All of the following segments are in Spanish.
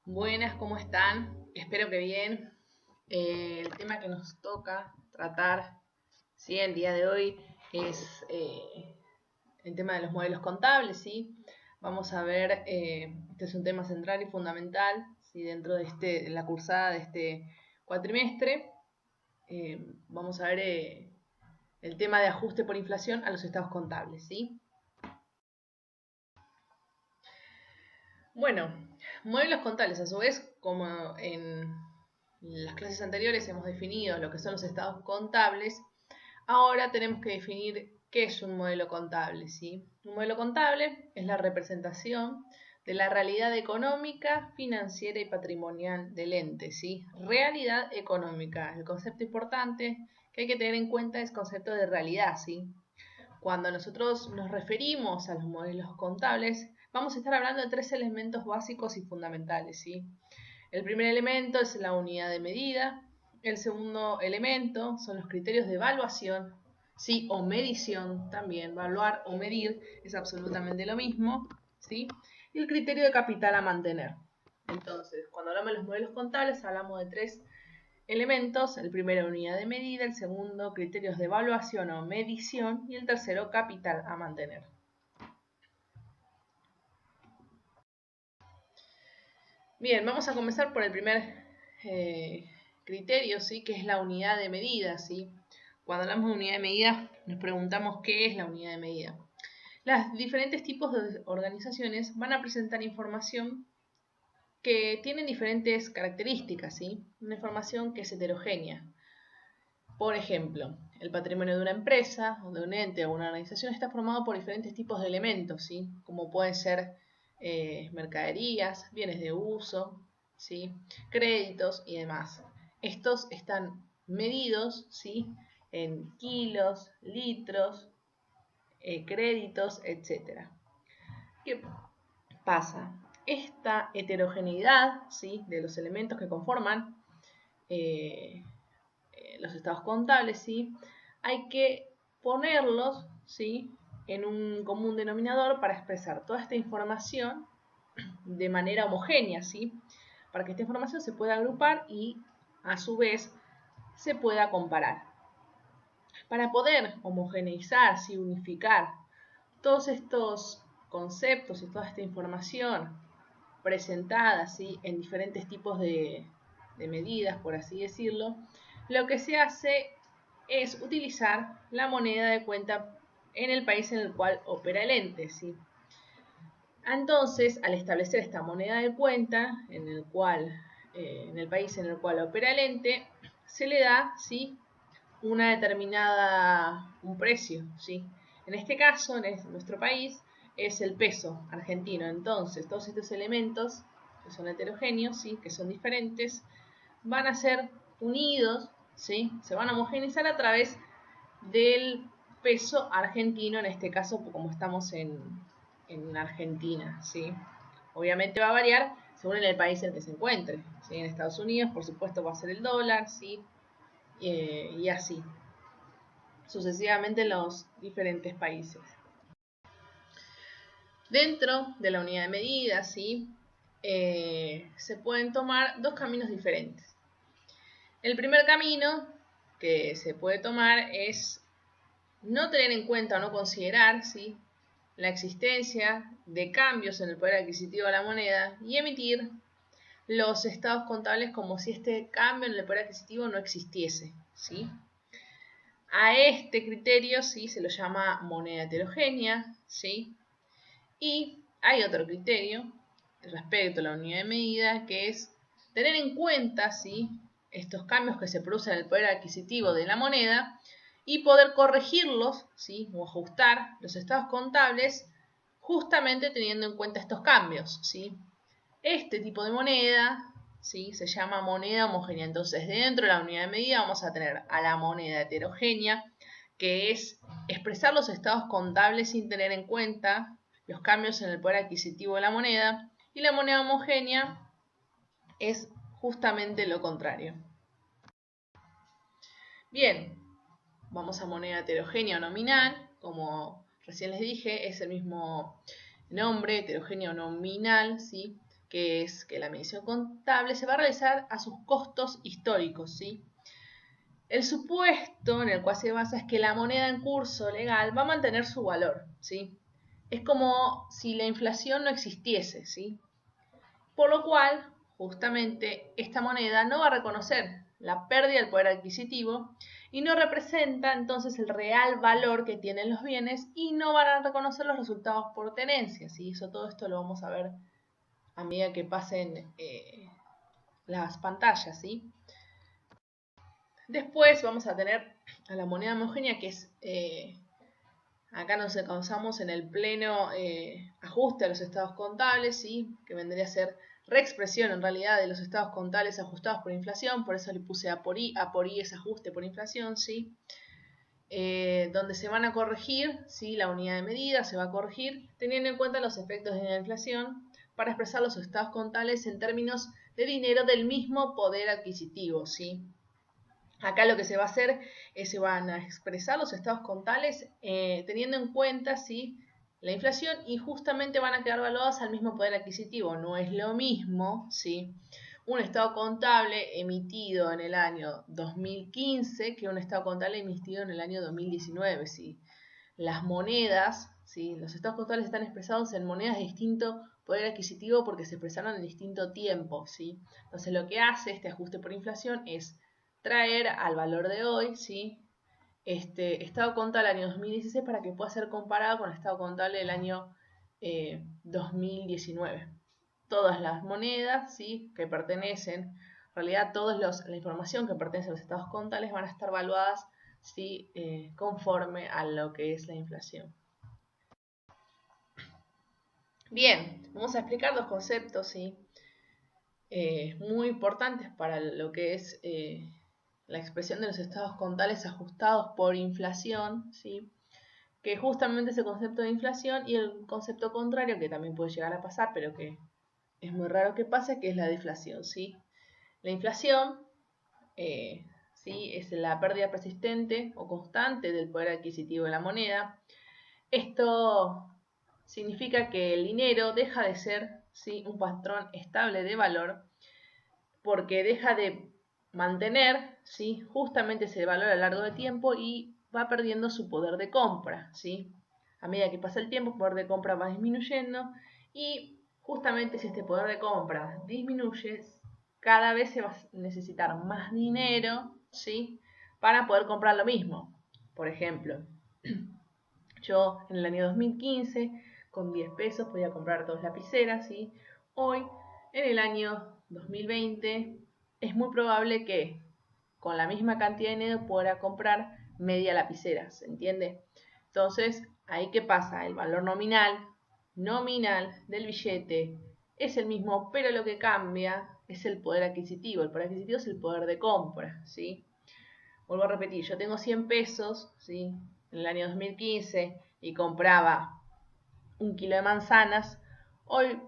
Buenas, ¿cómo están? Espero que bien. El tema que nos toca tratar, ¿sí? El día de hoy es el tema de los modelos contables, ¿sí? Vamos a ver, este es un tema central y fundamental, ¿sí? Dentro de la cursada de este cuatrimestre. Vamos a ver el tema de ajuste por inflación a los estados contables, ¿sí? Bueno, modelos contables, a su vez, como en las clases anteriores hemos definido lo que son los estados contables, ahora tenemos que definir qué es un modelo contable, ¿sí? Un modelo contable es la representación de la realidad económica, financiera y patrimonial del ente, ¿sí? Realidad económica, el concepto importante que hay que tener en cuenta es el concepto de realidad, ¿sí? Cuando nosotros nos referimos a los modelos contables, vamos a estar hablando de tres elementos básicos y fundamentales, ¿sí? El primer elemento es la unidad de medida. El segundo elemento son los criterios de evaluación, ¿sí? O medición también. Evaluar o medir es absolutamente lo mismo, ¿sí? Y el criterio de capital a mantener. Entonces, cuando hablamos de los modelos contables, hablamos de tres elementos: el primero, unidad de medida; el segundo, criterios de evaluación o medición; y el tercero, capital a mantener. Bien, vamos a comenzar por el primer criterio, ¿sí? Que es la unidad de medida, ¿sí? Cuando hablamos de unidad de medida, nos preguntamos qué es la unidad de medida. Los diferentes tipos de organizaciones van a presentar información que tienen diferentes características, ¿sí? Una información que es heterogénea. Por ejemplo, el patrimonio de una empresa, o de un ente o una organización está formado por diferentes tipos de elementos, ¿sí? Como pueden ser mercaderías, bienes de uso, ¿sí? Créditos y demás. Estos están medidos, ¿sí? En kilos, litros, créditos, etc. ¿Qué pasa? Esta heterogeneidad, ¿sí? De los elementos que conforman eh, los estados contables, ¿sí? Hay que ponerlos, ¿sí? En un común denominador para expresar toda esta información de manera homogénea, ¿sí? Para que esta información se pueda agrupar y a su vez se pueda comparar. Para poder homogeneizar, ¿sí? Unificar todos estos conceptos y toda esta información presentada, ¿sí? En diferentes tipos de medidas, por así decirlo, lo que se hace es utilizar la moneda de cuenta en el país en el cual opera el ente, ¿sí? Entonces, al establecer esta moneda de cuenta en el país en el cual opera el ente, se le da, ¿sí? Una determinada, un precio, ¿sí? En este caso, en nuestro país, es el peso argentino. Entonces, todos estos elementos que son heterogéneos, ¿sí? Que son diferentes, van a ser unidos, ¿sí? Se van a homogeneizar a través del peso argentino, en este caso, como estamos en Argentina, ¿sí? Obviamente va a variar según el país en el que se encuentre, ¿sí? En Estados Unidos, por supuesto, va a ser el dólar, ¿sí? Y así sucesivamente en los diferentes países. Dentro de la unidad de medida, ¿sí? Se pueden tomar dos caminos diferentes. El primer camino que se puede tomar es no tener en cuenta o no considerar, ¿sí? La existencia de cambios en el poder adquisitivo de la moneda y emitir los estados contables como si este cambio en el poder adquisitivo no existiese, ¿sí? A este criterio, ¿sí? Se lo llama moneda heterogénea, ¿sí? Y hay otro criterio respecto a la unidad de medida, que es tener en cuenta, ¿sí? Estos cambios que se producen en el poder adquisitivo de la moneda y poder corregirlos, ¿sí? O ajustar los estados contables justamente teniendo en cuenta estos cambios, ¿sí? Este tipo de moneda, ¿sí? Se llama moneda homogénea. Entonces, dentro de la unidad de medida vamos a tener a la moneda heterogénea, que es expresar los estados contables sin tener en cuenta los cambios en el poder adquisitivo de la moneda, y la moneda homogénea es justamente lo contrario. Bien, vamos a moneda heterogénea o nominal. Como recién les dije, es el mismo nombre, heterogéneo nominal, ¿sí? que es que la medición contable se va a realizar a sus costos históricos, ¿sí? El supuesto en el cual se basa es que la moneda en curso legal va a mantener su valor, ¿sí? Es como si la inflación no existiese, ¿sí? Por lo cual, justamente, esta moneda no va a reconocer la pérdida del poder adquisitivo y no representa entonces el real valor que tienen los bienes y no van a reconocer los resultados por tenencia, ¿sí? Todo esto lo vamos a ver a medida que pasen las pantallas, ¿sí? Después vamos a tener a la moneda homogénea, que es, acá nos causamos en el pleno ajuste a los estados contables, ¿sí? Que vendría a ser reexpresión en realidad de los estados contables ajustados por inflación, por eso le puse A por I es ajuste por inflación, ¿sí? Donde se van a corregir, ¿sí? La unidad de medida se va a corregir teniendo en cuenta los efectos de la inflación para expresar los estados contables en términos de dinero del mismo poder adquisitivo, ¿sí? Acá lo que se va a hacer es se van a expresar los estados contables teniendo en cuenta, ¿sí? La inflación y justamente van a quedar evaluadas al mismo poder adquisitivo. No es lo mismo, ¿sí? Un estado contable emitido en el año 2015 que un estado contable emitido en el año 2019, ¿sí? Las monedas, ¿sí? Los estados contables están expresados en monedas de distinto poder adquisitivo porque se expresaron en distinto tiempo, ¿sí? Entonces lo que hace este ajuste por inflación es traer al valor de hoy, ¿sí? Este estado contable del año 2016 para que pueda ser comparado con el estado contable del año 2019. Todas las monedas, ¿sí? Que pertenecen, en realidad toda la información que pertenece a los estados contables van a estar evaluadas, ¿sí? Conforme a lo que es la inflación. Bien, vamos a explicar dos conceptos, ¿sí? Muy importantes para lo que es la expresión de los estados contables ajustados por inflación, ¿sí? Que justamente ese concepto de inflación y el concepto contrario, que también puede llegar a pasar, pero que es muy raro que pase, que es la deflación, ¿sí? La inflación, ¿sí? Es la pérdida persistente o constante del poder adquisitivo de la moneda. Esto significa que el dinero deja de ser, ¿sí? Un patrón estable de valor porque deja de mantener, ¿sí? Justamente ese valor a lo largo del tiempo y va perdiendo su poder de compra, ¿sí? A medida que pasa el tiempo, el poder de compra va disminuyendo y justamente si este poder de compra disminuye, cada vez se va a necesitar más dinero, ¿sí? Para poder comprar lo mismo. Por ejemplo, yo en el año 2015 con 10 pesos podía comprar dos lapiceras, ¿sí? Hoy, en el año 2020, es muy probable que con la misma cantidad de dinero pueda comprar media lapicera, ¿se entiende? Entonces, ahí qué pasa, el valor nominal del billete es el mismo, pero lo que cambia es el poder adquisitivo. El poder adquisitivo es el poder de compra, ¿sí? Vuelvo a repetir, yo tengo 100 pesos, ¿sí? En el año 2015 y compraba un kilo de manzanas, hoy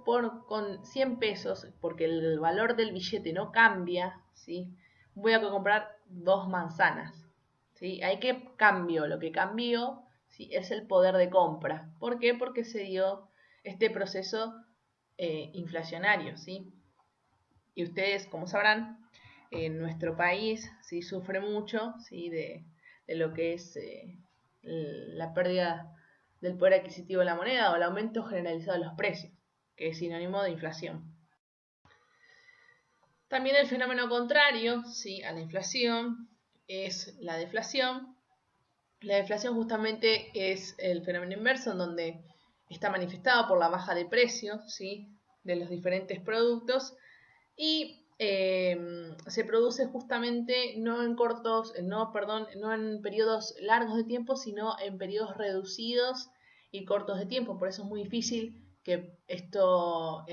con 100 pesos, porque el valor del billete no cambia, ¿sí? Voy a comprar dos manzanas, ¿sí? Ahí que cambió, lo que cambió, ¿sí? Es el poder de compra. ¿Por qué? Porque se dio este proceso inflacionario, ¿sí? Y ustedes, como sabrán, en nuestro país sí sufre mucho, ¿sí? de lo que es la pérdida del poder adquisitivo de la moneda o el aumento generalizado de los precios, que es sinónimo de inflación. También el fenómeno contrario, ¿sí? A la inflación es la deflación. La deflación justamente es el fenómeno inverso en donde está manifestado por la baja de precios, ¿sí? De los diferentes productos y se produce justamente no en periodos largos de tiempo, sino en periodos reducidos y cortos de tiempo. Por eso es muy difícil que esto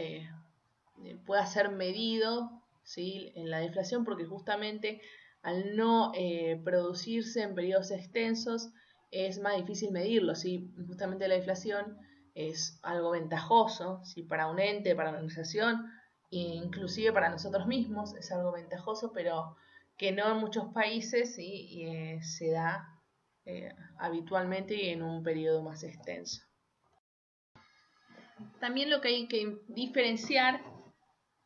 pueda ser medido, ¿sí? En la deflación, porque justamente al no producirse en periodos extensos es más difícil medirlo, ¿sí? Justamente la deflación es algo ventajoso, ¿sí? Para un ente, para una organización, inclusive para nosotros mismos es algo ventajoso, pero que no en muchos países, ¿sí? Se da habitualmente y en un periodo más extenso. También lo que hay que diferenciar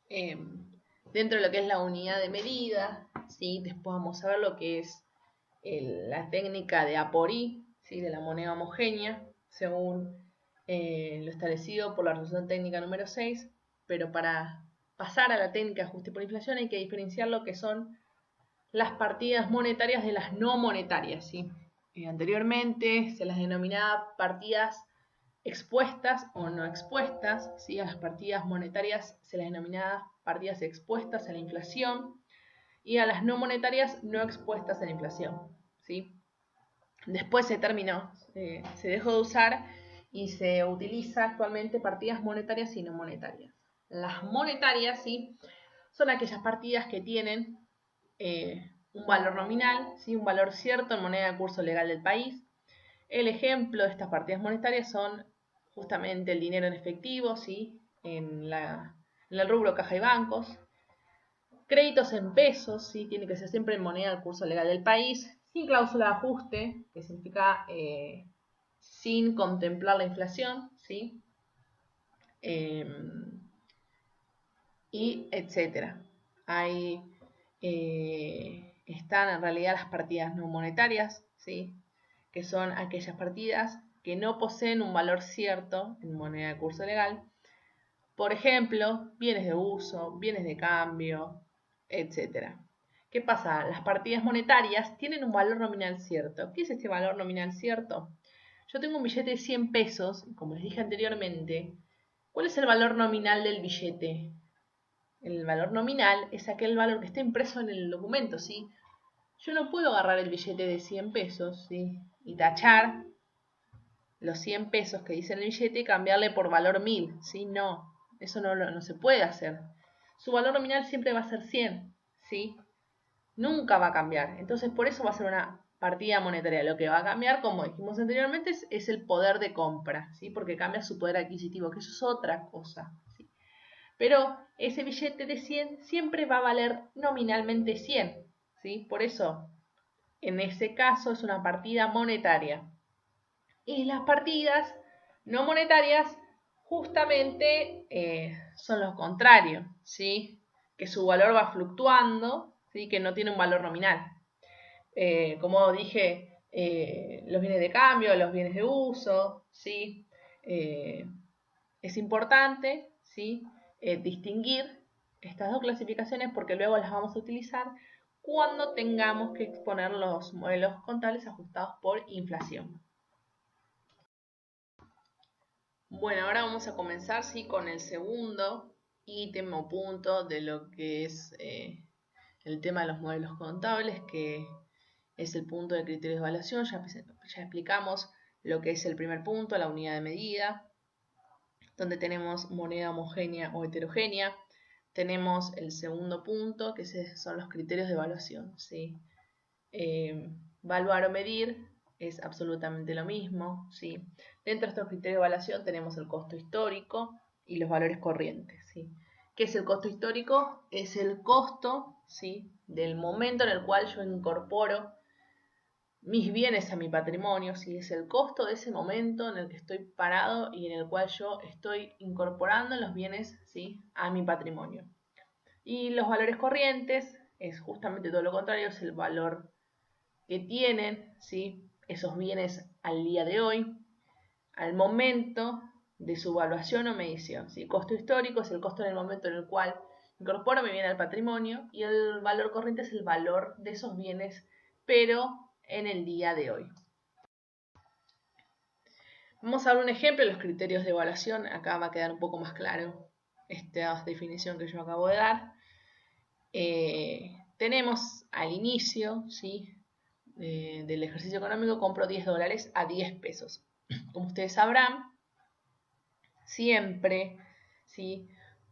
dentro de lo que es la unidad de medida, ¿sí? Después vamos a ver lo que es la técnica de Apori, ¿sí? De la moneda homogénea, según lo establecido por la resolución técnica número 6, pero para pasar a la técnica de ajuste por inflación hay que diferenciar lo que son las partidas monetarias de las no monetarias, ¿sí? Anteriormente se las denominaba partidas expuestas o no expuestas, ¿sí? A las partidas monetarias se las denominaba partidas expuestas a la inflación y a las no monetarias no expuestas a la inflación, ¿sí? Después se terminó, se dejó de usar y se utiliza actualmente partidas monetarias y no monetarias. Las monetarias, ¿sí? Son aquellas partidas que tienen un valor nominal, ¿sí? Un valor cierto en moneda de curso legal del país. El ejemplo de estas partidas monetarias son justamente el dinero en efectivo, ¿sí? En el rubro caja y bancos. Créditos en pesos, ¿sí? Tiene que ser siempre en moneda del curso legal del país, sin cláusula de ajuste, que significa sin contemplar la inflación, ¿sí? Y etcétera. Ahí están en realidad las partidas no monetarias, ¿sí? Que son aquellas partidas que no poseen un valor cierto en moneda de curso legal. Por ejemplo, bienes de uso, bienes de cambio, etc. ¿Qué pasa? Las partidas monetarias tienen un valor nominal cierto. ¿Qué es este valor nominal cierto? Yo tengo un billete de 100 pesos, como les dije anteriormente. ¿Cuál es el valor nominal del billete? El valor nominal es aquel valor que está impreso en el documento, ¿sí? Yo no puedo agarrar el billete de 100 pesos, ¿sí? Y tachar los 100 pesos que dice en el billete y cambiarle por valor 1000, ¿sí? No, eso no se puede hacer. Su valor nominal siempre va a ser 100, ¿sí? Nunca va a cambiar. Entonces, por eso va a ser una partida monetaria. Lo que va a cambiar, como dijimos anteriormente, es el poder de compra, ¿sí? Porque cambia su poder adquisitivo, que eso es otra cosa, ¿sí? Pero ese billete de 100 siempre va a valer nominalmente 100, ¿sí? Por eso, en ese caso, es una partida monetaria. Y las partidas no monetarias justamente son lo contrario, ¿sí? Que su valor va fluctuando, ¿sí? Que no tiene un valor nominal. Como dije, los bienes de cambio, los bienes de uso, ¿sí? Es importante, ¿sí? Distinguir estas dos clasificaciones porque luego las vamos a utilizar cuando tengamos que exponer los modelos contables ajustados por inflación. Bueno, ahora vamos a comenzar, ¿sí? Con el segundo ítem o punto de lo que es el tema de los modelos contables, que es el punto de criterios de evaluación. Ya explicamos lo que es el primer punto, la unidad de medida, donde tenemos moneda homogénea o heterogénea. Tenemos el segundo punto, que son los criterios de evaluación, ¿sí? Evaluar o medir es absolutamente lo mismo, ¿sí? Dentro de estos criterios de evaluación tenemos el costo histórico y los valores corrientes, ¿sí? ¿Qué es el costo histórico? Es el costo, ¿sí? Del momento en el cual yo incorporo mis bienes a mi patrimonio, ¿sí? Es el costo de ese momento en el que estoy parado y en el cual yo estoy incorporando los bienes, ¿sí? A mi patrimonio. Y los valores corrientes es justamente todo lo contrario, es el valor que tienen, ¿sí? Esos bienes al día de hoy, al momento de su evaluación o medición, ¿sí? Costo histórico es el costo en el momento en el cual incorporo mi bien al patrimonio y el valor corriente es el valor de esos bienes, pero en el día de hoy. Vamos a ver un ejemplo de los criterios de evaluación. Acá va a quedar un poco más claro esta definición que yo acabo de dar. Tenemos al inicio, ¿sí? Del ejercicio económico, compro $10 a 10 pesos. Como ustedes sabrán, siempre, ¿sí?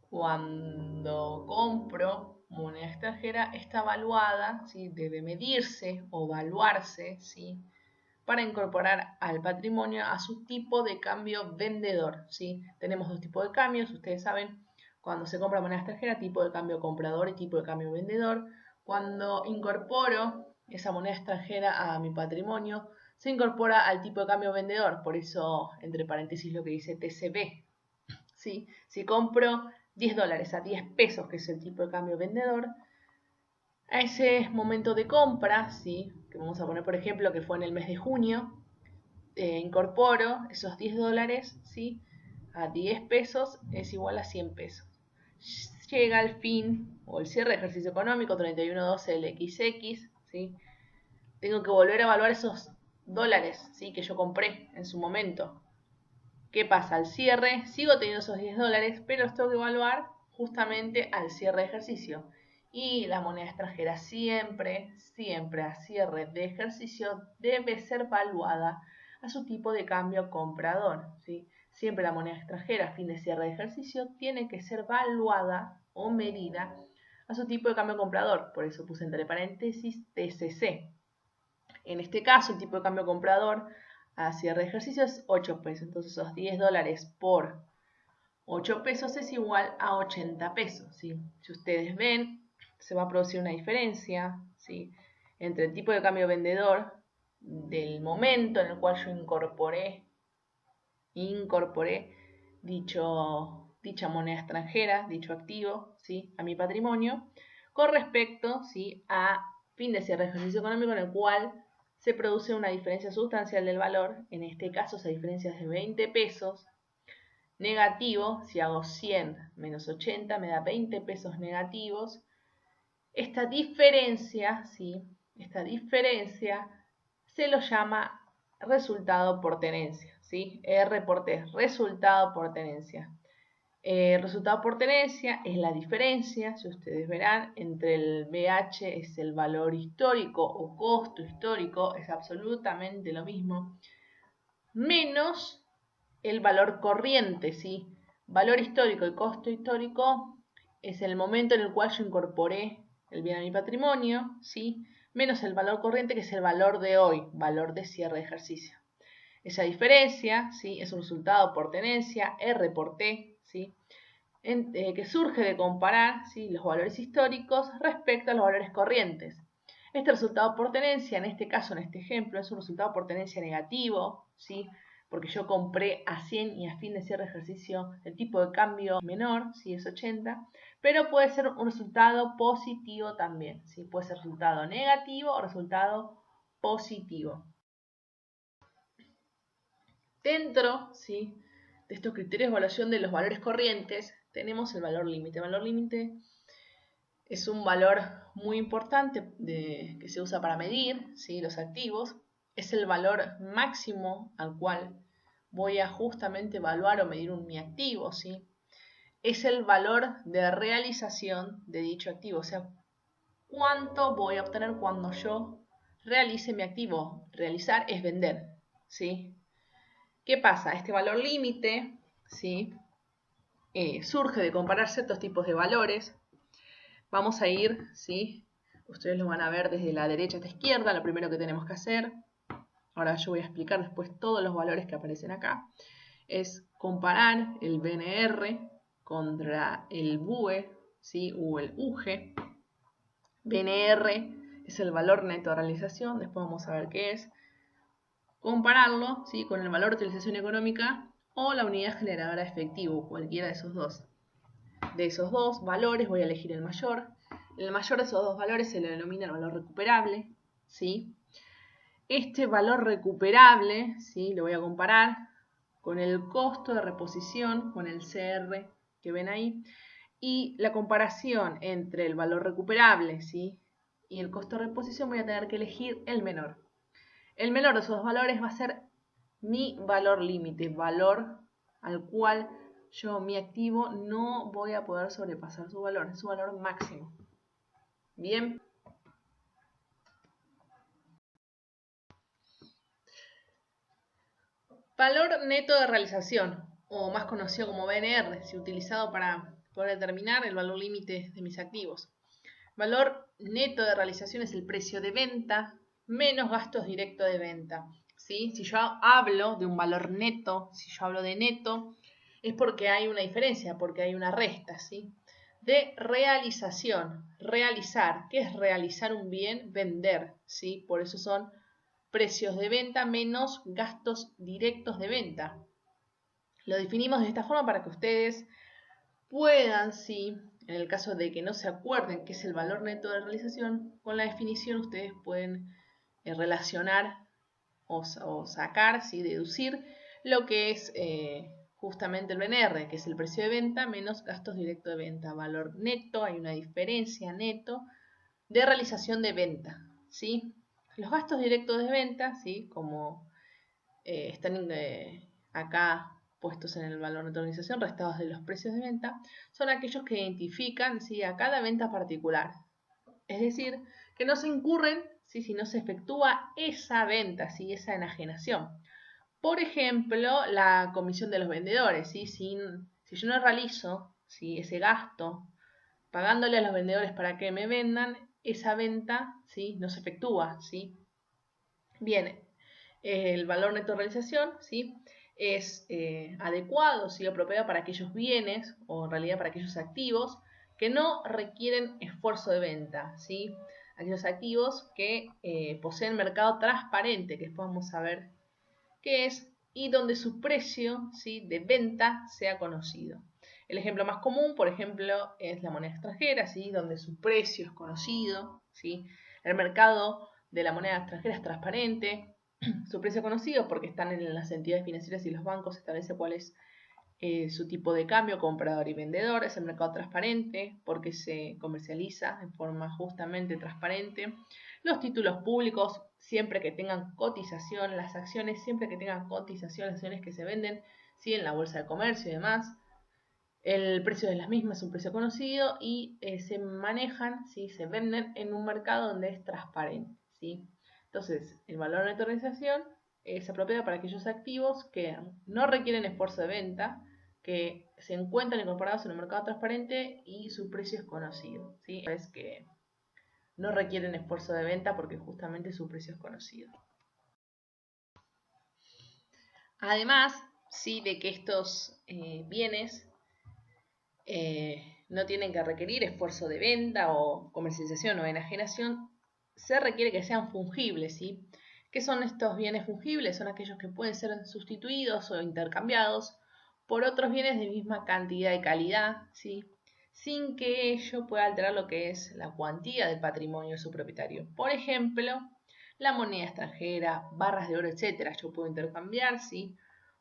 Cuando compro moneda extranjera, está evaluada, ¿sí? Debe medirse o evaluarse, ¿sí? Para incorporar al patrimonio a su tipo de cambio vendedor, ¿sí? Tenemos dos tipos de cambios, ustedes saben, cuando se compra moneda extranjera, tipo de cambio comprador y tipo de cambio vendedor. Cuando incorporo esa moneda extranjera a mi patrimonio, se incorpora al tipo de cambio vendedor, por eso entre paréntesis lo que dice TCB, ¿sí? Si compro 10 dólares a 10 pesos, que es el tipo de cambio vendedor, a ese momento de compra, ¿sí? Que vamos a poner por ejemplo que fue en el mes de junio, incorporo esos 10 dólares, ¿sí? A 10 pesos es igual a 100 pesos. Llega el fin o el cierre de ejercicio económico, 31/12 del XX, ¿sí? Tengo que volver a evaluar esos dólares, ¿sí? Que yo compré en su momento. ¿Qué pasa? Al cierre sigo teniendo esos 10 dólares, pero los tengo que evaluar justamente al cierre de ejercicio. Y la moneda extranjera siempre a cierre de ejercicio debe ser valuada a su tipo de cambio comprador, ¿sí? Siempre la moneda extranjera a fin de cierre de ejercicio tiene que ser valuada o medida a su tipo de cambio comprador. Por eso puse entre paréntesis TCC. En este caso, el tipo de cambio comprador a cierre de ejercicio es 8 pesos. Entonces, esos 10 dólares por 8 pesos es igual a 80 pesos, ¿sí? Si ustedes ven, se va a producir una diferencia, ¿sí? Entre el tipo de cambio vendedor del momento en el cual yo incorporé dicha moneda extranjera, dicho activo, ¿sí? A mi patrimonio, con respecto, ¿sí? A fin de cierre de ejercicio económico en el cual se produce una diferencia sustancial del valor. En este caso, esa diferencia es de 20 pesos. Negativo, si hago 100 menos 80 me da 20 pesos negativos. Esta diferencia, ¿sí? Esta diferencia se lo llama resultado por tenencia, ¿sí? R por T, resultado por tenencia. Resultado por tenencia es la diferencia, si ustedes verán, entre el BH es el valor histórico o costo histórico, es absolutamente lo mismo, menos el valor corriente, ¿sí? Valor histórico y costo histórico es el momento en el cual yo incorporé el bien a mi patrimonio, ¿sí? Menos el valor corriente, que es el valor de hoy, valor de cierre de ejercicio. Esa diferencia, ¿sí? Es un resultado por tenencia, R por T, ¿sí? Que surge de comparar, ¿sí? Los valores históricos respecto a los valores corrientes. Este resultado por tenencia, en este caso, en este ejemplo, es un resultado por tenencia negativo, ¿sí? Porque yo compré a 100 y a fin de cierre de ejercicio el tipo de cambio menor, ¿sí? Es 80, pero puede ser un resultado positivo también, ¿sí? Puede ser resultado negativo o resultado positivo. Dentro, ¿sí? De estos criterios de evaluación de los valores corrientes, tenemos el valor límite. El valor límite es un valor muy importante que se usa para medir, ¿sí? Los activos. Es el valor máximo al cual voy a justamente evaluar o medir mi activo, ¿sí? Es el valor de realización de dicho activo, o sea, cuánto voy a obtener cuando yo realice mi activo. Realizar es vender, ¿sí? ¿Qué pasa? Este valor límite, ¿sí? Surge de comparar ciertos tipos de valores. Vamos a ir, ¿sí? Ustedes lo van a ver desde la derecha a la izquierda, lo primero que tenemos que hacer. Ahora yo voy a explicar después todos los valores que aparecen acá. Es comparar el BNR contra el BUE, ¿sí? O el UGE. BNR es el valor neto de realización, después vamos a ver qué es. Compararlo, ¿sí? Con el valor de utilización económica o la unidad generadora de efectivo, cualquiera de esos dos. De esos dos valores voy a elegir el mayor. El mayor de esos dos valores se le denomina el valor recuperable, ¿sí? Este valor recuperable, ¿sí? Lo voy a comparar con el costo de reposición, con el CR que ven ahí, y la comparación entre el valor recuperable, ¿sí? Y el costo de reposición voy a tener que elegir el menor. El menor de esos dos valores va a ser mi valor límite, valor al cual yo, mi activo, no voy a poder sobrepasar su valor máximo. Bien. Valor neto de realización, o más conocido como BNR, si utilizado para poder determinar el valor límite de mis activos. Valor neto de realización es el precio de venta menos gastos directos de venta, ¿sí? Si yo hablo de un valor neto, si yo hablo de neto, es porque hay una diferencia, porque hay una resta, ¿sí? De realización, realizar. ¿Qué es realizar un bien? Vender, ¿sí? Por eso son precios de venta menos gastos directos de venta. Lo definimos de esta forma para que ustedes puedan, sí, en el caso de que no se acuerden qué es el valor neto de realización, con la definición ustedes pueden relacionar o sacar, ¿sí? Deducir lo que es justamente el BNR, que es el precio de venta menos gastos directos de venta. Valor neto, hay una diferencia neto de realización de venta, ¿sí? Los gastos directos de venta, ¿sí? Como están acá puestos en el valor neto de realización, restados de los precios de venta, son aquellos que identifican, ¿sí? A cada venta particular. Es decir, que no se incurren, ¿sí? Si no se efectúa esa venta, ¿sí? Esa enajenación. Por ejemplo, la comisión de los vendedores, ¿sí? Si yo no realizo, ¿sí? Ese gasto pagándole a los vendedores para que me vendan, esa venta, ¿sí? No se efectúa, ¿sí? Bien, el valor neto de realización, ¿sí? Es adecuado, ¿sí? Apropiado para aquellos bienes o en realidad para aquellos activos que no requieren esfuerzo de venta, ¿sí? Aquellos activos que poseen mercado transparente, que después vamos a ver qué es, y donde su precio, ¿sí? De venta sea conocido. El ejemplo más común, por ejemplo, es la moneda extranjera, ¿sí? Donde su precio es conocido, ¿sí? El mercado de la moneda extranjera es transparente, su precio conocido porque están en las entidades financieras y los bancos establece cuál es su tipo de cambio, comprador y vendedor. Es el mercado transparente porque se comercializa en forma justamente transparente. Los títulos públicos, siempre que tengan cotización, las acciones, siempre que tengan cotización, las acciones que se venden, ¿sí? En la bolsa de comercio y demás. El precio de las mismas es un precio conocido y se manejan, ¿sí? Se venden en un mercado donde es transparente, ¿sí? Entonces, el valor de autorización es apropiado para aquellos activos que no requieren esfuerzo de venta, que se encuentran incorporados en un mercado transparente y su precio es conocido, ¿sí? Es que no requieren esfuerzo de venta porque justamente su precio es conocido. Además, sí, de que estos bienes no tienen que requerir esfuerzo de venta o comercialización o enajenación, se requiere que sean fungibles, ¿sí? ¿Qué son estos bienes fungibles? Son aquellos que pueden ser sustituidos o intercambiados por otros bienes de misma cantidad y calidad, ¿sí? Sin que ello pueda alterar lo que es la cuantía del patrimonio de su propietario. Por ejemplo, la moneda extranjera, barras de oro, etcétera. Yo puedo intercambiar, ¿sí?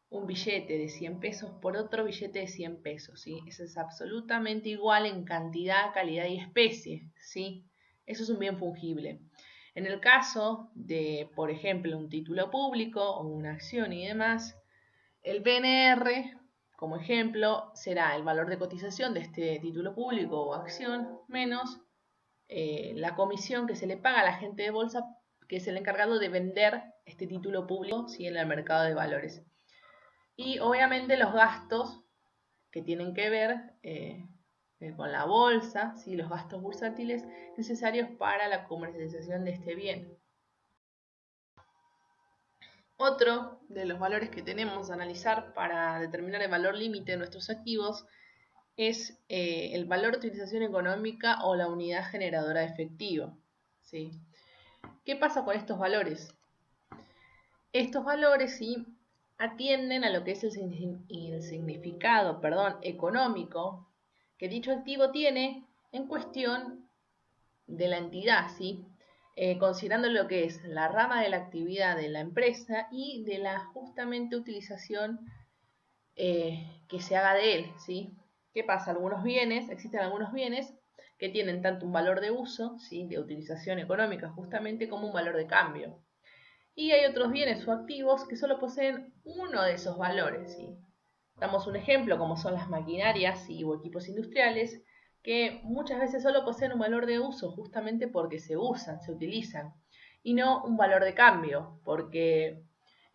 Un billete de 100 pesos por otro billete de 100 pesos, ¿sí? Eso es absolutamente igual en cantidad, calidad y especie, ¿sí? Eso es un bien fungible. En el caso de, por ejemplo, un título público o una acción y demás, el BNR, como ejemplo, será el valor de cotización de este título público o acción menos la comisión que se le paga a la agente de bolsa, que es el encargado de vender este título público, ¿sí? En el mercado de valores. Y obviamente los gastos que tienen que ver con la bolsa, ¿sí? Los gastos bursátiles necesarios para la comercialización de este bien. Otro de los valores que tenemos a analizar para determinar el valor límite de nuestros activos es el valor de utilización económica o la unidad generadora de efectivo, ¿sí? ¿Qué pasa con estos valores? Estos valores, ¿sí? Atienden a lo que es el significado, económico que dicho activo tiene en cuestión de la entidad, ¿sí? Considerando lo que es la rama de la actividad de la empresa y de la justamente utilización que se haga de él, ¿sí? ¿Qué pasa? Existen algunos bienes que tienen tanto un valor de uso, ¿sí? De utilización económica justamente, como un valor de cambio. Y hay otros bienes o activos que solo poseen uno de esos valores, ¿sí? Damos un ejemplo como son las maquinarias o equipos industriales que muchas veces solo poseen un valor de uso justamente porque se usan, se utilizan y no un valor de cambio, porque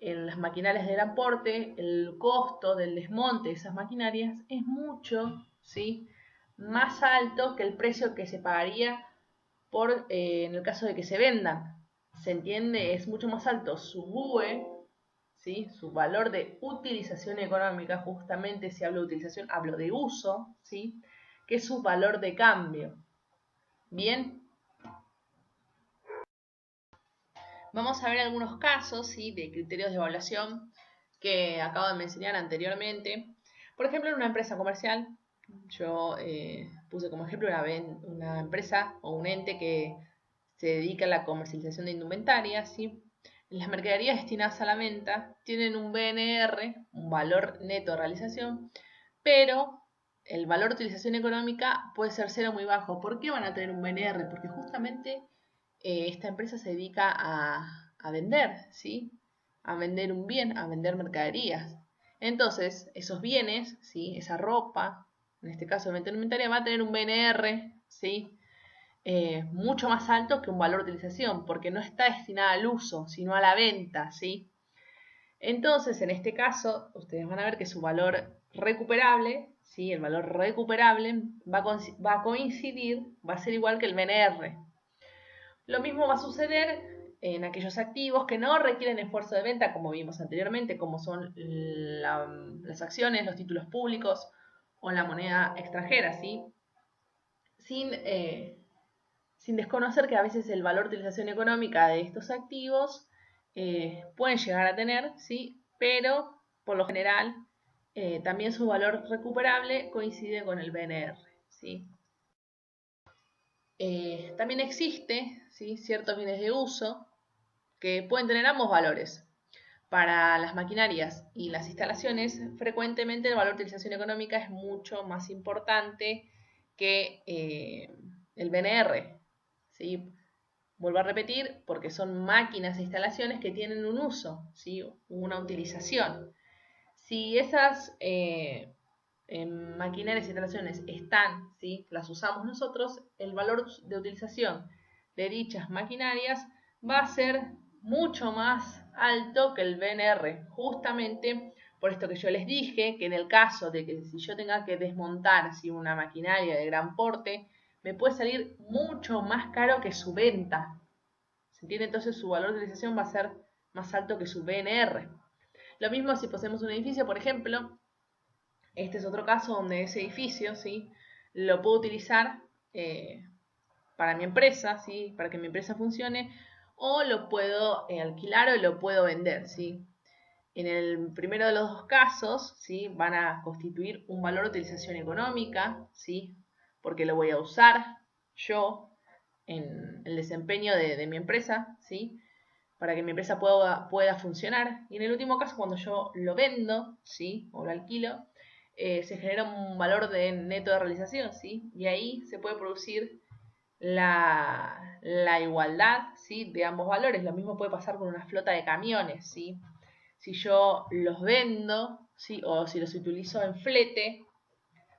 en las maquinarias de gran porte el costo del desmonte de esas maquinarias es mucho, ¿sí? Más alto que el precio que se pagaría en el caso de que se vendan. ¿Se entiende? Es mucho más alto su BUE, ¿sí? Su valor de utilización económica, justamente si hablo de utilización, hablo de uso, ¿sí? Que es su valor de cambio. Bien, vamos a ver algunos casos, ¿sí? De criterios de evaluación que acabo de mencionar anteriormente. Por ejemplo, en una empresa comercial, Yo puse como ejemplo una empresa o un ente que se dedica a la comercialización de indumentaria, ¿sí? Las mercaderías destinadas a la venta tienen un BNR, un valor neto de realización, pero el valor de utilización económica puede ser cero muy bajo. ¿Por qué van a tener un BNR? Porque justamente esta empresa se dedica a vender, ¿sí? A vender un bien, a vender mercaderías. Entonces, esos bienes, ¿sí? Esa ropa, en este caso de venta alimentaria, va a tener un BNR, ¿sí? Mucho más alto que un valor de utilización, porque no está destinada al uso, sino a la venta, ¿sí? Entonces, en este caso, ustedes van a ver que su valor recuperable, ¿sí? El valor recuperable va a coincidir, va a ser igual que el BNR. Lo mismo va a suceder en aquellos activos que no requieren esfuerzo de venta, como vimos anteriormente, como son las acciones, los títulos públicos o la moneda extranjera, ¿sí? Sin desconocer que a veces el valor de utilización económica de estos activos pueden llegar a tener, ¿sí? Pero por lo general también su valor recuperable coincide con el BNR, ¿sí? También existe, ¿sí? Ciertos bienes de uso que pueden tener ambos valores. Para las maquinarias y las instalaciones, frecuentemente el valor de utilización económica es mucho más importante que el BNR, ¿sí? Vuelvo a repetir, porque son máquinas e instalaciones que tienen un uso, ¿sí? Una utilización. Si esas maquinarias e instalaciones están, ¿sí? Las usamos nosotros, el valor de utilización de dichas maquinarias va a ser mucho más alto que el BNR, justamente por esto que yo les dije, que en el caso de que si yo tenga que desmontar una maquinaria de gran porte, me puede salir mucho más caro que su venta. ¿Se entiende? Entonces su valor de utilización va a ser más alto que su BNR. Lo mismo si poseemos un edificio, por ejemplo, este es otro caso donde ese edificio, ¿sí? Lo puedo utilizar para mi empresa, ¿sí? Para que mi empresa funcione, o lo puedo alquilar o lo puedo vender, ¿sí? En el primero de los dos casos, ¿sí? Van a constituir un valor de utilización económica, ¿sí? Porque lo voy a usar yo en el desempeño de mi empresa, ¿sí? Para que mi empresa pueda funcionar. Y en el último caso, cuando yo lo vendo, ¿sí? O lo alquilo, se genera un valor de neto de realización, ¿sí? Y ahí se puede producir la igualdad, ¿sí? De ambos valores. Lo mismo puede pasar con una flota de camiones, ¿sí? Si yo los vendo, ¿sí? O si los utilizo en flete,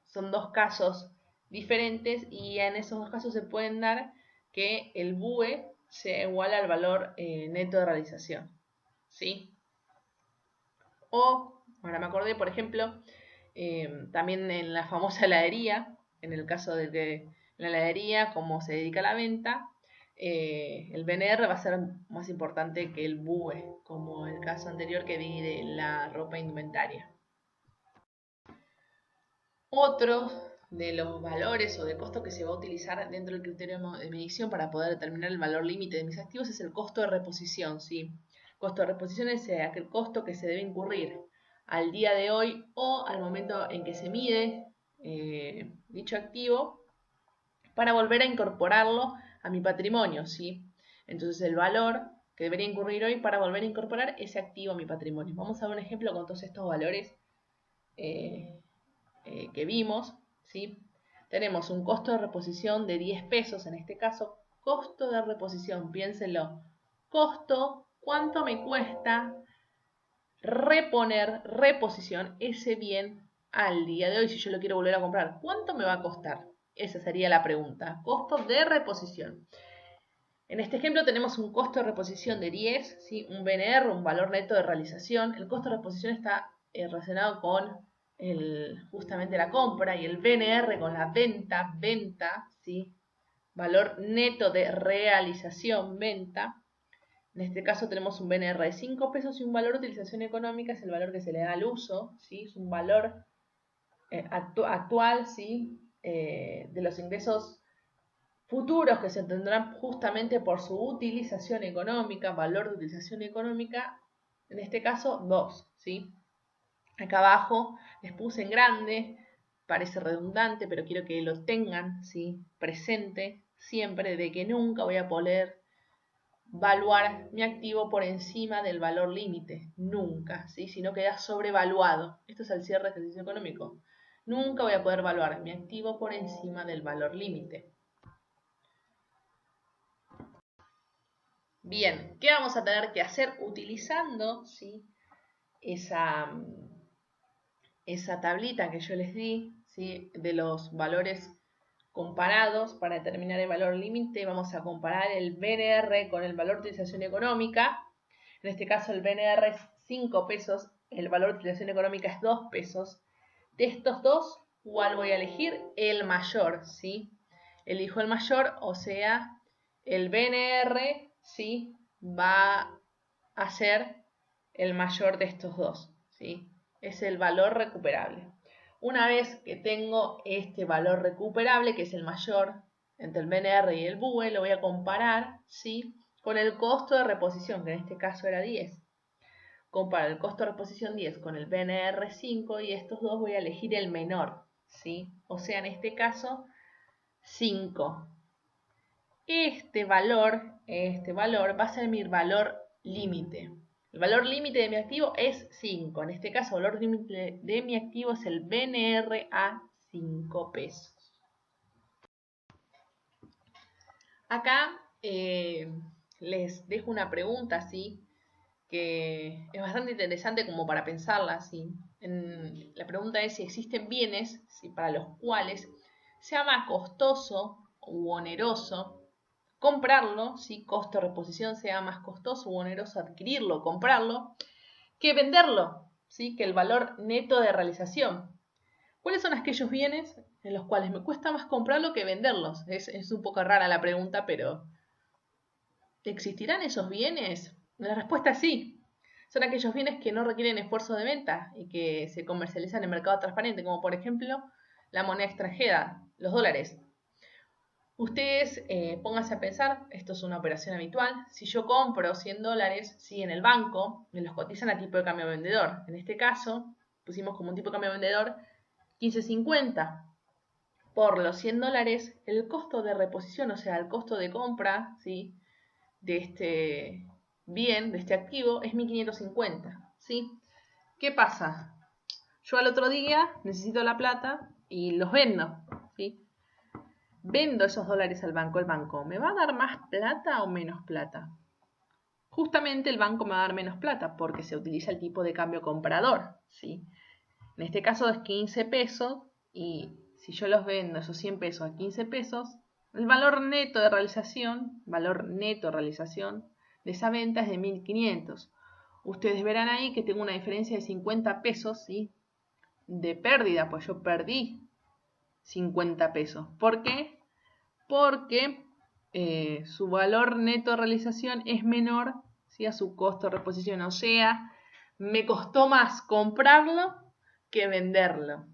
son dos casos diferentes y en esos dos casos se pueden dar que el BUE sea igual al valor neto de realización, ¿sí? O, ahora me acordé, por ejemplo, también en la famosa heladería, en el caso de que la heladería, como se dedica a la venta, el BNR va a ser más importante que el BUE, como el caso anterior que vi de la ropa indumentaria. Otro de los valores o de costo que se va a utilizar dentro del criterio de medición para poder determinar el valor límite de mis activos es el costo de reposición, ¿sí? Costo de reposición es aquel costo que se debe incurrir al día de hoy o al momento en que se mide dicho activo para volver a incorporarlo a mi patrimonio, ¿sí? Entonces el valor que debería incurrir hoy para volver a incorporar ese activo a mi patrimonio. Vamos a ver un ejemplo con todos estos valores eh, que vimos, ¿sí? Tenemos un costo de reposición de 10 pesos, en este caso, costo de reposición, piénsenlo, costo, ¿cuánto me cuesta reposición ese bien al día de hoy si yo lo quiero volver a comprar? ¿Cuánto me va a costar? Esa sería la pregunta, costo de reposición. En este ejemplo tenemos un costo de reposición de 10, ¿sí? Un BNR, un valor neto de realización. El costo de reposición está relacionado con justamente la compra y el BNR con la venta, ¿sí? Valor neto de realización, venta. En este caso tenemos un BNR de 5 pesos y un valor de utilización económica es el valor que se le da al uso, ¿sí? Es un valor actual, ¿sí? De los ingresos futuros que se tendrán justamente por su utilización económica, valor de utilización económica, en este caso 2, ¿sí? Acá abajo les puse en grande parece redundante, pero quiero que lo tengan, ¿sí?, presente siempre, de que nunca voy a poder valuar mi activo por encima del valor límite, nunca, ¿sí?, si no queda sobrevaluado. Esto es el cierre de ejercicio económico. Nunca voy a poder valuar mi activo por encima del valor límite. Bien, ¿qué vamos a tener que hacer utilizando, ¿sí?, esa tablita que yo les di, ¿sí?, de los valores comparados? Para determinar el valor límite vamos a comparar el BNR con el valor de utilización económica. En este caso el BNR es 5 pesos, el valor de utilización económica es 2 pesos. De estos dos, ¿cuál voy a elegir? El mayor, ¿sí? Elijo el mayor, o sea, el BNR, ¿sí?, va a ser el mayor de estos dos, ¿sí? Es el valor recuperable. Una vez que tengo este valor recuperable, que es el mayor entre el BNR y el BUE, lo voy a comparar, ¿sí?, con el costo de reposición, que en este caso era 10. Comparo el costo de reposición 10 con el BNR 5 y estos dos voy a elegir el menor, ¿sí? O sea, en este caso, 5. Este valor va a ser mi valor límite. El valor límite de mi activo es 5. En este caso, el valor límite de mi activo es el BNR a 5 pesos. Acá les dejo una pregunta, ¿sí?, que es bastante interesante como para pensarla, ¿sí? La pregunta es si existen bienes, ¿sí?, para los cuales sea más costoso u oneroso comprarlo, ¿sí?, costo de reposición sea más costoso u oneroso adquirirlo, comprarlo, que venderlo, ¿sí?, que el valor neto de realización. ¿Cuáles son aquellos bienes en los cuales me cuesta más comprarlo que venderlos? Es un poco rara la pregunta, pero ¿existirán esos bienes? La respuesta es sí. Son aquellos bienes que no requieren esfuerzo de venta y que se comercializan en mercado transparente, como por ejemplo la moneda extranjera, los dólares. Ustedes pónganse a pensar, esto es una operación habitual. Si yo compro 100 dólares, ¿sí?, en el banco, me los cotizan a tipo de cambio vendedor. En este caso, pusimos como un tipo de cambio vendedor 15.50. Por los 100 dólares, el costo de reposición, o sea, el costo de compra, ¿sí?, de este bien, de este activo, es 1.550, ¿sí? ¿Qué pasa? Yo al otro día necesito la plata y los vendo, ¿sí? Vendo esos dólares al banco. ¿El banco me va a dar más plata o menos plata? Justamente el banco me va a dar menos plata porque se utiliza el tipo de cambio comprador, ¿sí? En este caso es 15 pesos y si yo los vendo esos 100 pesos a 15 pesos, el valor neto de realización de esa venta es de 1.500. Ustedes verán ahí que tengo una diferencia de 50 pesos, ¿sí?, de pérdida, pues yo perdí 50 pesos. ¿Por qué? Porque su valor neto de realización es menor, ¿sí?, a su costo de reposición. O sea, me costó más comprarlo que venderlo.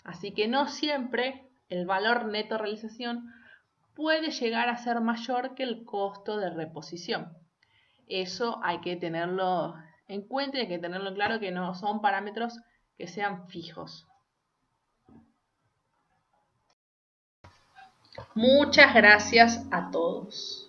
Así que no siempre el valor neto de realización puede llegar a ser mayor que el costo de reposición. Eso hay que tenerlo en cuenta y hay que tenerlo claro, que no son parámetros que sean fijos. Muchas gracias a todos.